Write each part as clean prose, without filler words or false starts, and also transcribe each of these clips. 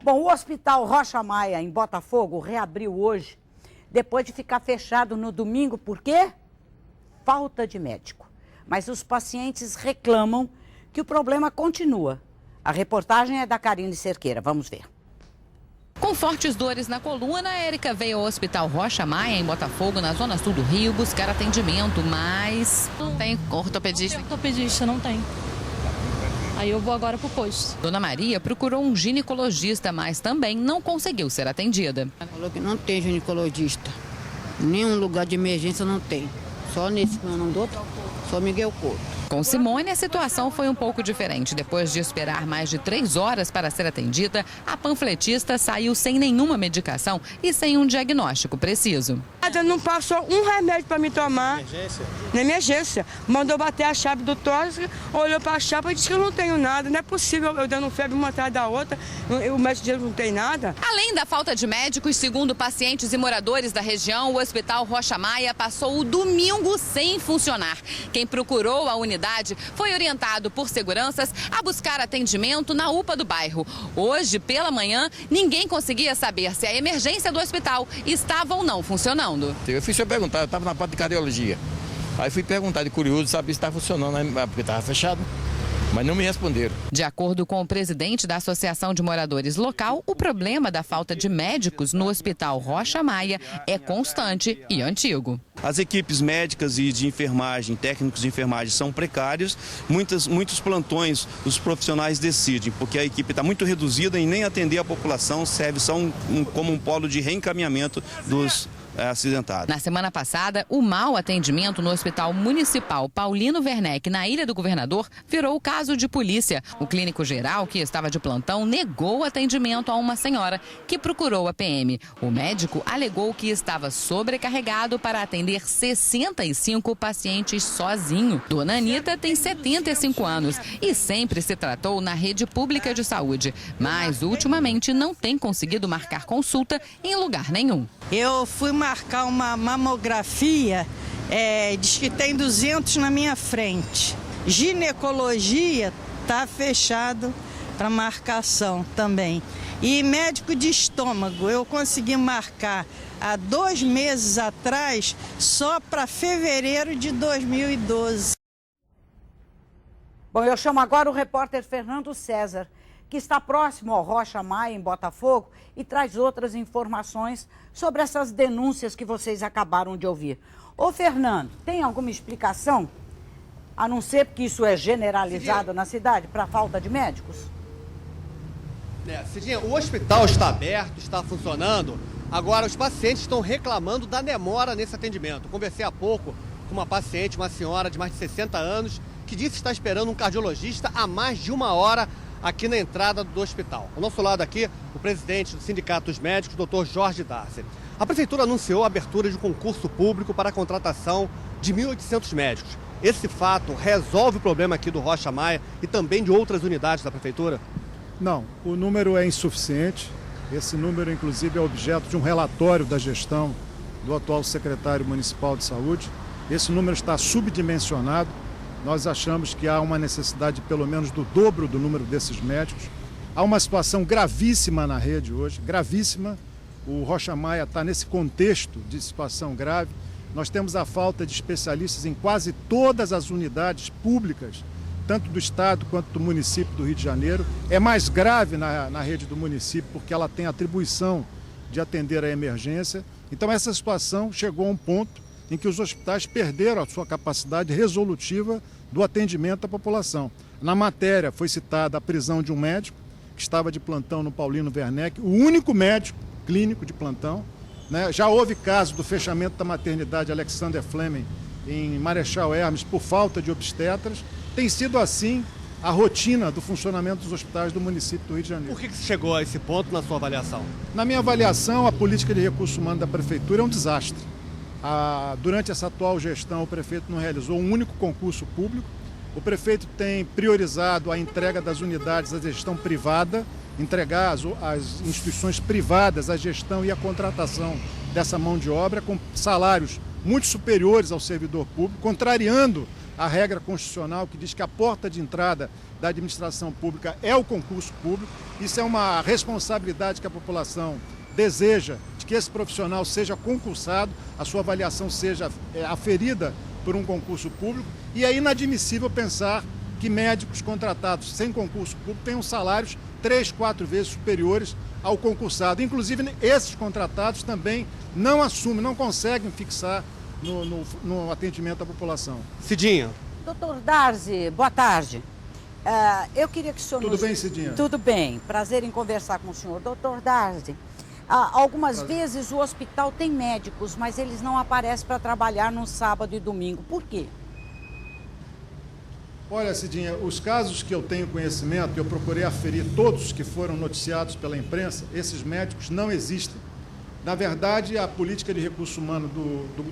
Bom, o Hospital Rocha Maia, em Botafogo, reabriu hoje, depois de ficar fechado no domingo. Por quê? Falta de médico. Mas os pacientes reclamam que o problema continua. A reportagem é da Karine Cerqueira. Vamos ver. Com fortes dores na coluna, a Érica veio ao Hospital Rocha Maia, em Botafogo, na zona sul do Rio, buscar atendimento, mas não tem ortopedista. Ortopedista não tem. Aí eu vou agora pro posto. Dona Maria procurou um ginecologista, mas também não conseguiu ser atendida. Falou que não tem ginecologista. Nenhum lugar de emergência não tem. Só nesse que eu não dou, só Miguel Couto. Com Simone, a situação foi um pouco diferente. Depois de esperar mais de 3 horas para ser atendida, a panfletista saiu sem nenhuma medicação e sem um diagnóstico preciso. Ela não passou um remédio para me tomar. Emergência? Na emergência. Mandou bater a chave do tórax, olhou para a chave e disse que eu não tenho nada. Não é possível, eu dando febre uma atrás da outra, o médico diz que não tem nada. Além da falta de médicos, segundo pacientes e moradores da região, o Hospital Rocha Maia passou o domingo sem funcionar. Quem procurou a unidade foi orientado por seguranças a buscar atendimento na UPA do bairro. Hoje, pela manhã, ninguém conseguia saber se a emergência do hospital estava ou não funcionando. Eu fui só perguntar, eu estava na parte de cardiologia. Aí fui perguntar de curioso, sabia se estava funcionando, porque estava fechado. Mas não me responderam. De acordo com o presidente da Associação de Moradores Local, o problema da falta de médicos no Hospital Rocha Maia é constante e antigo. As equipes médicas e de enfermagem, técnicos de enfermagem são precários. Muitos plantões os profissionais decidem, porque a equipe está muito reduzida e nem atender a população serve só como um polo de reencaminhamento dos acidentados. Na semana passada, o mau atendimento no Hospital Municipal Paulino Werneck, na Ilha do Governador, virou caso de polícia. O clínico geral, que estava de plantão, negou o atendimento a uma senhora que procurou a PM. O médico alegou que estava sobrecarregado para atender 65 pacientes sozinho. Dona Anitta tem 75 anos e sempre se tratou na rede pública de saúde, mas ultimamente não tem conseguido marcar consulta em lugar nenhum. Eu fui marcar uma mamografia, diz que tem 200 na minha frente. Ginecologia está fechado para marcação também. E médico de estômago, eu consegui marcar há 2 meses atrás, só para fevereiro de 2012. Bom, eu chamo agora o repórter Fernando César, que está próximo ao Rocha Maia, em Botafogo, e traz outras informações sobre essas denúncias que vocês acabaram de ouvir. Ô, Fernando, tem alguma explicação, a não ser que isso é generalizado na cidade, para a falta de médicos? Cidinha, o hospital está aberto, está funcionando. Agora, os pacientes estão reclamando da demora nesse atendimento. Conversei há pouco com uma paciente, uma senhora de mais de 60 anos, que disse estar esperando um cardiologista há mais de 1 hora aqui na entrada do hospital. Ao nosso lado aqui, o presidente do Sindicato dos Médicos, Dr. Jorge Darcy. A prefeitura anunciou a abertura de um concurso público para a contratação de 1.800 médicos. Esse fato resolve o problema aqui do Rocha Maia e também de outras unidades da prefeitura? Não, o número é insuficiente. Esse número, inclusive, é objeto de um relatório da gestão do atual secretário municipal de saúde. Esse número está subdimensionado. Nós achamos que há uma necessidade de pelo menos do dobro do número desses médicos. Há uma situação gravíssima na rede hoje, gravíssima. O Rocha Maia está nesse contexto de situação grave. Nós temos a falta de especialistas em quase todas as unidades públicas, tanto do estado quanto do município do Rio de Janeiro. É mais grave na rede do município, porque ela tem atribuição de atender a emergência. Então essa situação chegou a um ponto em que os hospitais perderam a sua capacidade resolutiva do atendimento à população. Na matéria foi citada a prisão de um médico que estava de plantão no Paulino Werneck, o único médico clínico de plantão, né? Já houve caso do fechamento da maternidade Alexander Fleming em Marechal Hermes por falta de obstetras. Tem sido assim a rotina do funcionamento dos hospitais do município do Rio de Janeiro. Por que você chegou a esse ponto na sua avaliação? Na minha avaliação, a política de recursos humanos da prefeitura é um desastre. Durante essa atual gestão, o prefeito não realizou um único concurso público. O prefeito tem priorizado a entrega das unidades à gestão privada, entregar às instituições privadas a gestão e a contratação dessa mão de obra com salários muito superiores ao servidor público, contrariando a regra constitucional que diz que a porta de entrada da administração pública é o concurso público. Isso é uma responsabilidade que a população deseja, de que esse profissional seja concursado, a sua avaliação seja aferida por um concurso público, e é inadmissível pensar que médicos contratados sem concurso público tenham salários 3, 4 vezes superiores ao concursado. Inclusive, esses contratados também não assumem, não conseguem fixar no atendimento à população. Cidinha. Doutor Darzi, boa tarde. Eu queria que o senhor... Tudo bem, Cidinha? Tudo bem, prazer em conversar com o senhor. Doutor Darzi, algumas vezes o hospital tem médicos, mas eles não aparecem para trabalhar no sábado e domingo. Por quê? Olha, Cidinha, os casos que eu tenho conhecimento, eu procurei aferir todos que foram noticiados pela imprensa, esses médicos não existem. Na verdade, a política de recurso humano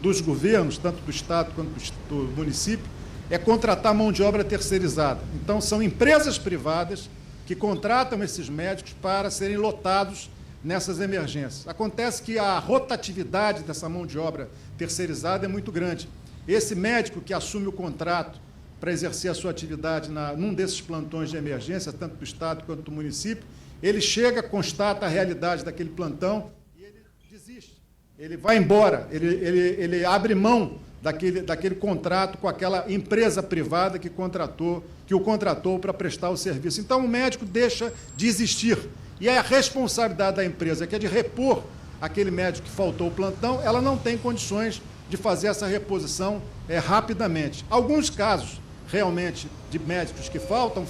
dos governos, tanto do Estado quanto do município, é contratar mão de obra terceirizada. Então, são empresas privadas que contratam esses médicos para serem lotados nessas emergências. Acontece que a rotatividade dessa mão de obra terceirizada é muito grande. Esse médico que assume o contrato para exercer a sua atividade num desses plantões de emergência, tanto do Estado quanto do município, ele chega, constata a realidade daquele plantão e ele desiste. Ele vai embora, ele abre mão daquele contrato com aquela empresa privada que o contratou para prestar o serviço. Então, o médico deixa de existir. E a responsabilidade da empresa, que é de repor aquele médico que faltou o plantão, ela não tem condições de fazer essa reposição rapidamente. Alguns casos, realmente, de médicos que faltam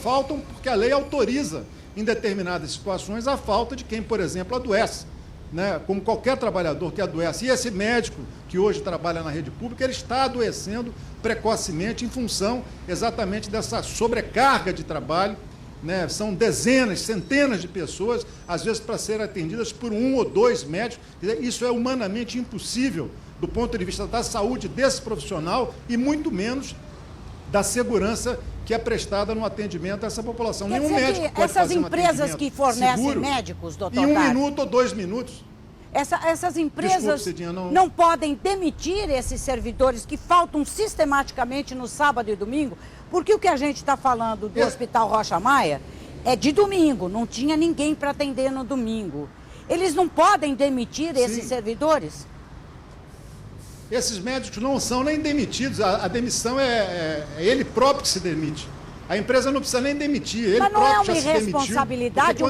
porque a lei autoriza, em determinadas situações, a falta de quem, por exemplo, adoece, né? Como qualquer trabalhador que adoece. E esse médico que hoje trabalha na rede pública, ele está adoecendo precocemente em função exatamente dessa sobrecarga de trabalho, né? São dezenas, centenas de pessoas, às vezes para serem atendidas por 1 ou 2 médicos. Isso é humanamente impossível do ponto de vista da saúde desse profissional e muito menos da segurança que é prestada no atendimento a essa população. Quer Nenhum dizer médico que pode essas fazer um empresas que fornecem seguro médicos, doutor em 1 Darzi, minuto ou 2 minutos. essas empresas Desculpe, Cidinha, não podem demitir esses servidores que faltam sistematicamente no sábado e domingo, porque o que a gente está falando do Hospital Rocha Maia é de domingo, não tinha ninguém para atender no domingo. Eles não podem demitir esses servidores? Esses médicos não são nem demitidos, a demissão é ele próprio que se demite. A empresa não precisa nem demitir, ele Mas não próprio é uma já se demitiu. irresponsabilidade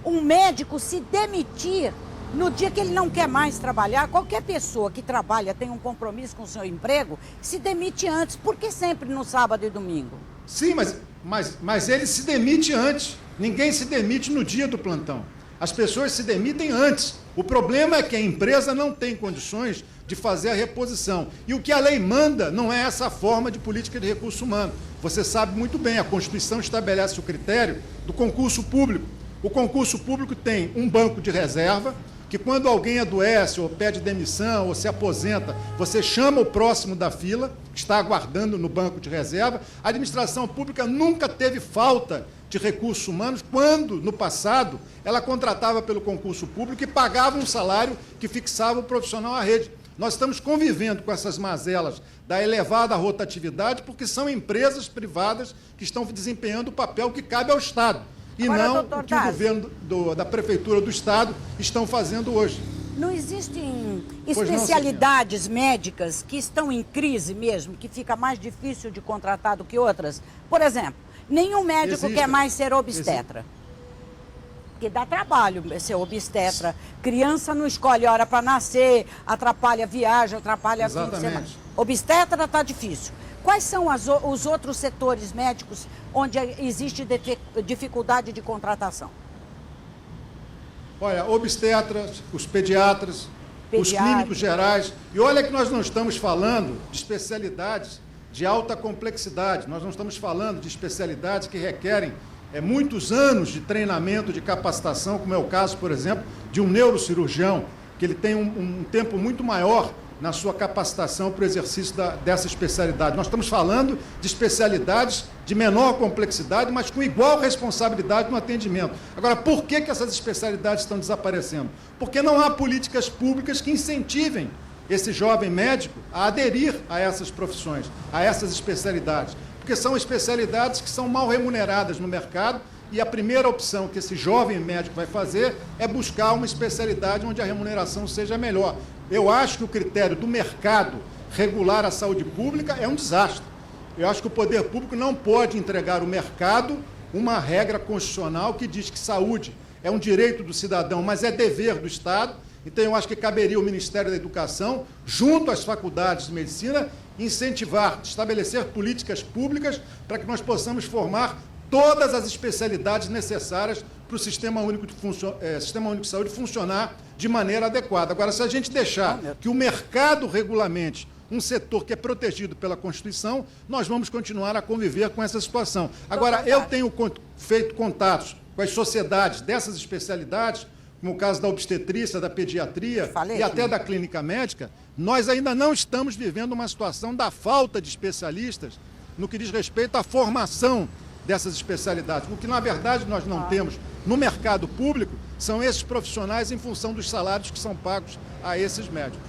um médico se demitir no dia que ele não quer mais trabalhar? Qualquer pessoa que trabalha, tem um compromisso com o seu emprego, se demite antes. Por que sempre no sábado e domingo? Sim, mas ele se demite antes. Ninguém se demite no dia do plantão. As pessoas se demitem antes. O problema é que a empresa não tem condições de fazer a reposição. E o que a lei manda não é essa forma de política de recurso humano. Você sabe muito bem, a Constituição estabelece o critério do concurso público. O concurso público tem um banco de reserva, que quando alguém adoece ou pede demissão ou se aposenta, você chama o próximo da fila, que está aguardando no banco de reserva. A administração pública nunca teve falta de recursos humanos quando, no passado, ela contratava pelo concurso público e pagava um salário que fixava o profissional à rede. Nós estamos convivendo com essas mazelas da elevada rotatividade porque são empresas privadas que estão desempenhando o papel que cabe ao Estado. E agora, não o que o governo da Prefeitura do Estado estão fazendo hoje. Não existem especialidades médicas que estão em crise mesmo, que fica mais difícil de contratar do que outras? Por exemplo, nenhum médico quer mais ser obstetra. Porque dá trabalho ser obstetra. Criança não escolhe hora para nascer, atrapalha a viagem, atrapalha a fim de semana. Obstetra está difícil. Quais são os outros setores médicos onde existe dificuldade de contratação? Olha, obstetras, os pediatras, os clínicos gerais. E olha que nós não estamos falando de especialidades de alta complexidade. Nós não estamos falando de especialidades que requerem muitos anos de treinamento, de capacitação, como é o caso, por exemplo, de um neurocirurgião, que ele tem um tempo muito maior na sua capacitação para o exercício dessa especialidade. Nós estamos falando de especialidades de menor complexidade, mas com igual responsabilidade no atendimento. Agora, por que essas especialidades estão desaparecendo? Porque não há políticas públicas que incentivem esse jovem médico a aderir a essas profissões, a essas especialidades, porque são especialidades que são mal remuneradas no mercado e a primeira opção que esse jovem médico vai fazer é buscar uma especialidade onde a remuneração seja melhor. Eu acho que o critério do mercado regular a saúde pública é um desastre. Eu acho que o poder público não pode entregar ao mercado uma regra constitucional que diz que saúde é um direito do cidadão, mas é dever do Estado. Então, eu acho que caberia o Ministério da Educação, junto às faculdades de medicina, incentivar, estabelecer políticas públicas para que nós possamos formar todas as especialidades necessárias para o Sistema Único de Saúde funcionar de maneira adequada. Agora, se a gente deixar que o mercado regulamente um setor que é protegido pela Constituição, nós vamos continuar a conviver com essa situação. Agora, eu tenho feito contatos com as sociedades dessas especialidades, como o caso da obstetrícia, da pediatria e até da clínica médica. Nós ainda não estamos vivendo uma situação da falta de especialistas no que diz respeito à formação dessas especialidades. O que, na verdade, nós não temos no mercado público são esses profissionais em função dos salários que são pagos a esses médicos.